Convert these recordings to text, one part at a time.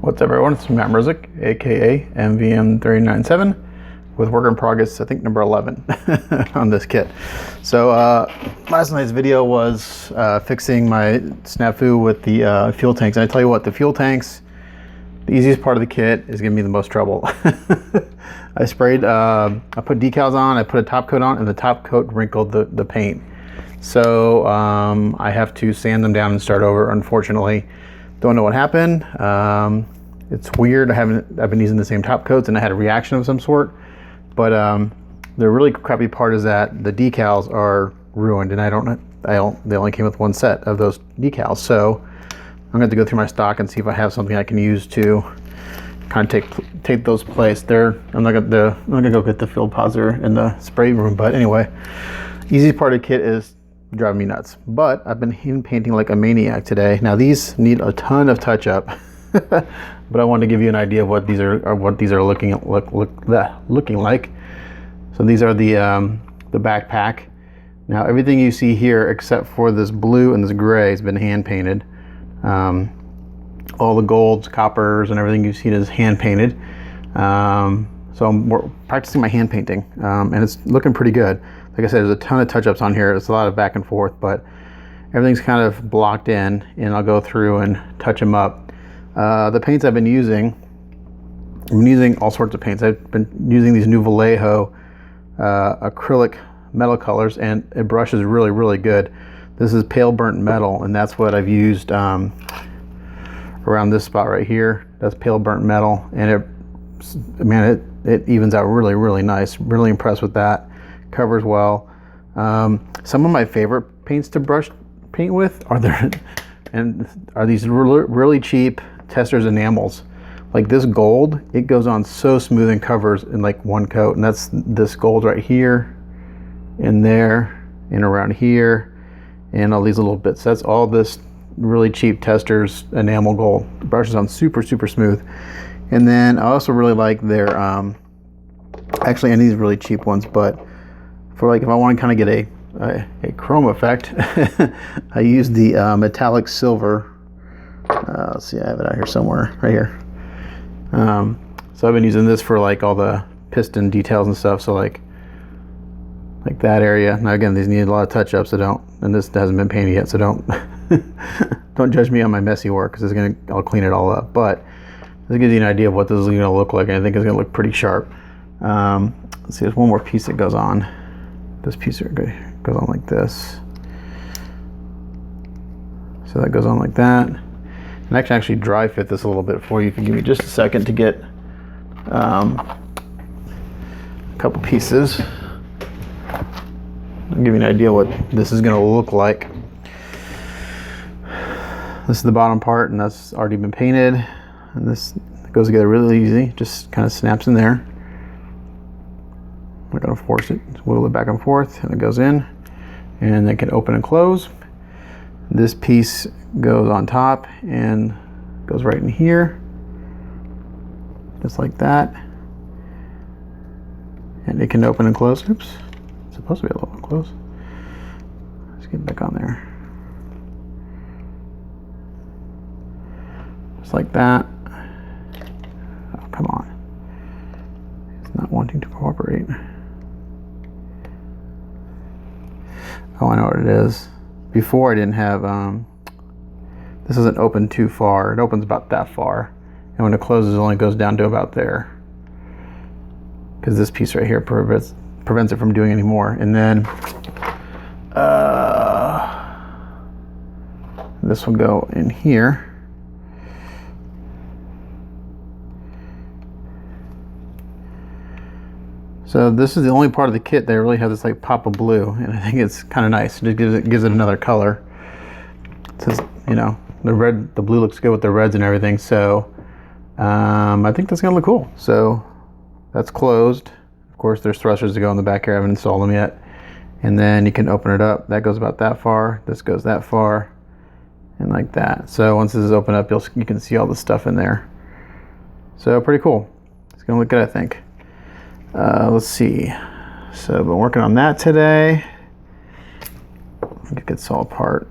What's up everyone, it's Matt Mrzik, aka MVM397 with work in progress, I think number 11 on this kit. So last night's video was fixing my snafu with the fuel tanks, and I tell you what, the fuel tanks, the easiest part of the kit is giving me the most trouble. I sprayed, I put decals on, I put a top coat on, and the top coat wrinkled the paint. So I have to sand them down and start over, unfortunately. Don't know what happened. It's weird. I've been using the same top coats and I had a reaction of some sort. But the really crappy part is that the decals are ruined, and they only came with one set of those decals. So I'm going to have to go through my stock and see if I have something I can use to kind of take those place. I'm not gonna go get the field pauser in the spray room. But anyway, easy part of the kit is driving me nuts. But I've been hand painting like a maniac today. Now these need a ton of touch up, but I wanted to give you an idea of what these are looking like. So these are the backpack. Now everything you see here except for this blue and this gray has been hand painted. All the golds, coppers, and everything you see is hand painted. So I'm practicing my hand painting, and it's looking pretty good. Like I said, there's a ton of touch-ups on here. It's a lot of back and forth, but everything's kind of blocked in, and I'll go through and touch them up. The paints I've been using all sorts of paints. I've been using these new Vallejo acrylic metal colors, and it brushes really, really good. This is pale burnt metal, and that's what I've used around this spot right here. That's pale burnt metal, and it evens out really, really nice. Really impressed with that. Covers well. Some of my favorite paints to paint with are these really cheap Testors enamels. Like this gold, it goes on so smooth and covers in like one coat, and that's this gold right here, in there, and around here, and all these little bits. That's all this really cheap Testors enamel gold. It brushes on super, super smooth. And then I also really like their actually, and these really cheap ones, but for like if I want to kind of get a chrome effect, I use the metallic silver. Let's see, I have it out here somewhere, right here. So I've been using this for like all the piston details and stuff. So like that area. Now again, these need a lot of touch-ups, so and this hasn't been painted yet, so don't judge me on my messy work, because I'll clean it all up. But this gives you an idea of what this is going to look like, and I think it's going to look pretty sharp. Let's see, there's one more piece that goes on. This piece here goes on like this. So that goes on like that. And I can actually dry fit this a little bit for you if you give me just a second to get a couple pieces. I'll give you an idea what this is going to look like. This is the bottom part, and that's already been painted. And this goes together really easy. Just kind of snaps in there. I'm not going to force it. Just wiggle it back and forth, and it goes in, and it can open and close. This piece goes on top and goes right in here, just like that. And it can open and close. Oops, it's supposed to be a little bit close. Let's get back on there. Just like that. Oh, come on. It's not wanting to cooperate. Oh, I know what it is. Before I didn't have, this doesn't open too far. It opens about that far. And when it closes, it only goes down to about there. Because this piece right here prevents it from doing any more. And then this will go in here. So this is the only part of the kit that really has this like pop of blue, and I think it's kind of nice. It just gives it another color. It says, you know, the blue looks good with the reds and everything. So I think that's gonna look cool. So that's closed. Of course, there's thrusters to go in the back here. I haven't installed them yet. And then you can open it up. That goes about that far. This goes that far, and like that. So once this is open up, you can see all the stuff in there. So pretty cool. It's gonna look good, I think. Let's see. So I've been working on that today. Get this all apart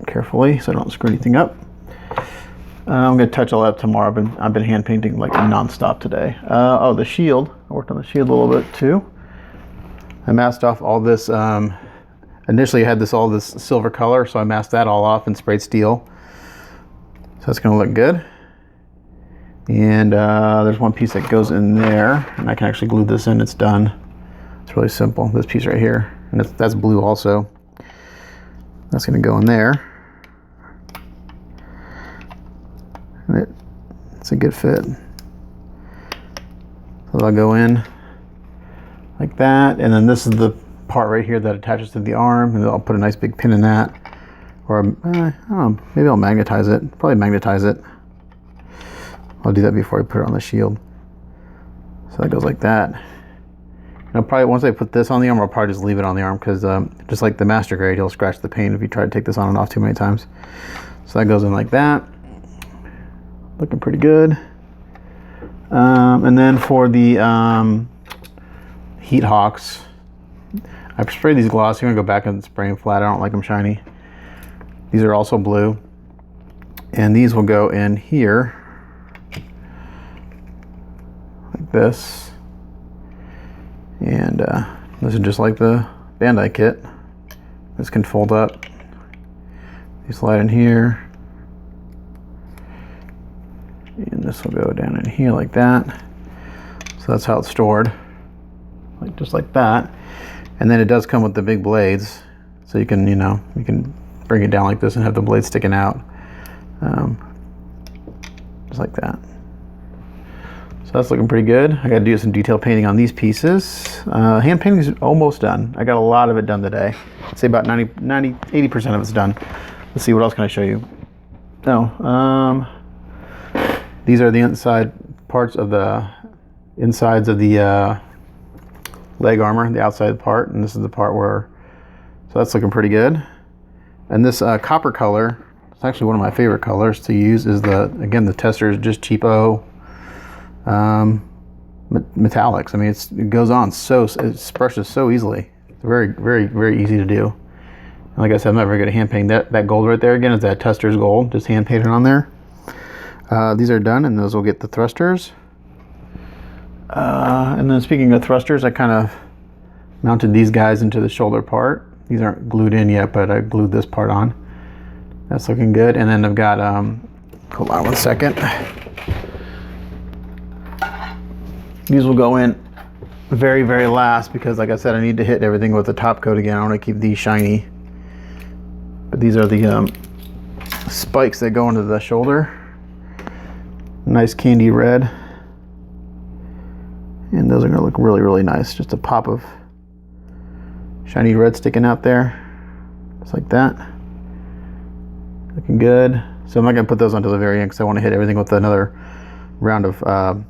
carefully so I don't screw anything up. I'm gonna touch all that up tomorrow. I've been hand painting like nonstop today. Oh, the shield. I worked on the shield a little bit too. I masked off all this. Initially, I had all this silver color, so I masked that all off and sprayed steel. So that's gonna look good. And there's one piece that goes in there, and I can actually glue this in. It's done. It's really simple. This piece right here, and that's blue also. That's gonna go in there. And it's a good fit. So I'll go in like that, and then this is the part right here that attaches to the arm, and I'll put a nice big pin in that, or I don't know, maybe I'll magnetize it. Probably magnetize it. I'll do that before I put it on the shield. So that goes like that. And I'll probably, once I put this on the arm, I'll probably just leave it on the arm, because just like the master grade, he'll scratch the paint if you try to take this on and off too many times. So that goes in like that. Looking pretty good. And then for the heat hawks, I sprayed these glossy. I'm gonna go back and spray them flat. I don't like them shiny. These are also blue, and these will go in here like this. And this is just like the Bandai kit. This can fold up. You slide in here, and this will go down in here like that. So that's how it's stored, like just like that. And then it does come with the big blades, so you can, you can bring it down like this and have the blade sticking out, just like that. So that's looking pretty good. I got to do some detail painting on these pieces. Hand painting is almost done. I got a lot of it done today. I'd say about 80% of it's done. Let's see, what else can I show you? These are the inside parts of the insides of the leg armor, the outside part, and this is the part where, so that's looking pretty good. And this copper color, it's actually one of my favorite colors to use, is again, the tester is just cheapo metallics. I mean, it goes on it brushes so easily. It's very, very, very easy to do. And like I said, I'm not very good at hand painting. That gold right there, again, is that tester's gold, just hand painted on there. These are done, and those will get the thrusters. And then speaking of thrusters, I kind of mounted these guys into the shoulder part. These aren't glued in yet, but I glued this part on. That's looking good. And then I've got, hold on one second. These will go in very, very last, because like I said, I need to hit everything with the top coat again. I want to keep these shiny. But these are the spikes that go into the shoulder. Nice candy red. And those are going to look really, really nice. Just a pop of shiny red sticking out there. Just like that. Looking good. So I'm not going to put those onto the very end, because I want to hit everything with another round of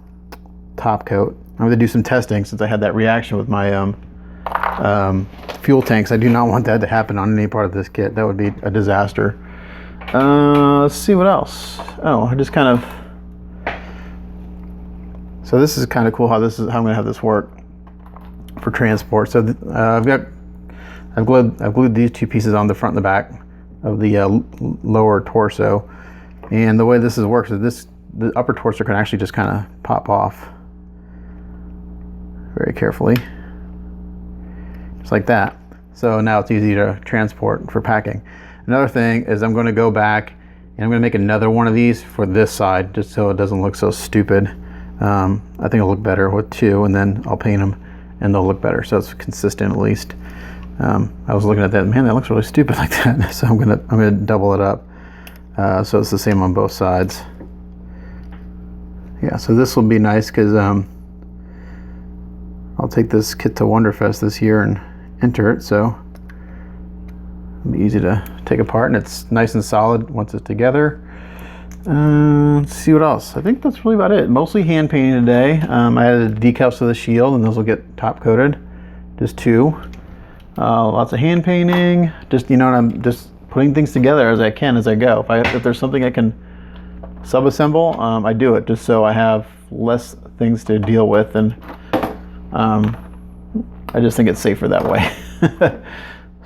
top coat. I'm going to do some testing, since I had that reaction with my fuel tanks. I do not want that to happen on any part of this kit. That would be a disaster. Let's see what else. Oh, I just kind of... So this is kind of cool how I'm going to have this work for transport. So I've glued these two pieces on the front and the back of the lower torso, and the way this works is the upper torso can actually just kind of pop off very carefully, just like that. So now it's easy to transport for packing. Another thing is I'm going to go back and I'm going to make another one of these for this side, just so it doesn't look so stupid. I think it'll look better with two, and then I'll paint them and they'll look better, so it's consistent at least. I was looking at that, man, that looks really stupid like that. So I'm gonna double it up, so it's the same on both sides. Yeah, so this will be nice, because I'll take this kit to Wonderfest this year and enter it, so it'll be easy to take apart, and it's nice and solid once it's together. Let's see what else. I think that's really about it. Mostly hand painting today. I added decals to the shield, and those will get top coated. Just two. Lots of hand painting. Just, I'm just putting things together as I can as I go. If there's something I can sub-assemble, I do it, just so I have less things to deal with, and I just think it's safer that way.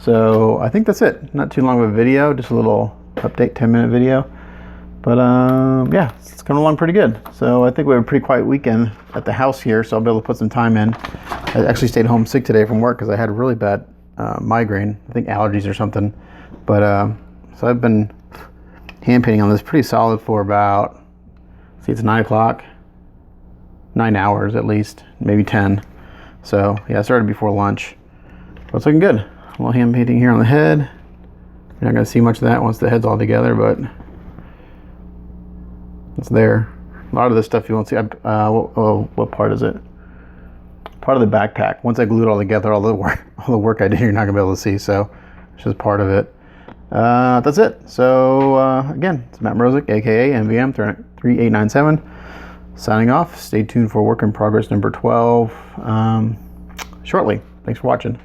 So I think that's it. Not too long of a video, just a little update, 10-minute video. But yeah, it's coming along pretty good. So I think we have a pretty quiet weekend at the house here, so I'll be able to put some time in. I actually stayed home sick today from work because I had a really bad migraine. I think allergies or something. But so I've been hand painting on this pretty solid for about, see, it's 9 o'clock, 9 hours at least, maybe 10. So yeah, I started before lunch. But it's looking good. A little hand painting here on the head. You're not gonna see much of that once the head's all together, but it's there. A lot of this stuff you won't see. What part is it? Part of the backpack. Once I glue it all together, all the work I did, you're not gonna be able to see. So it's just part of it. That's it. So again, it's Matt Mrozik, aka MVM 3897, signing off. Stay tuned for work in progress number 12 shortly. Thanks for watching.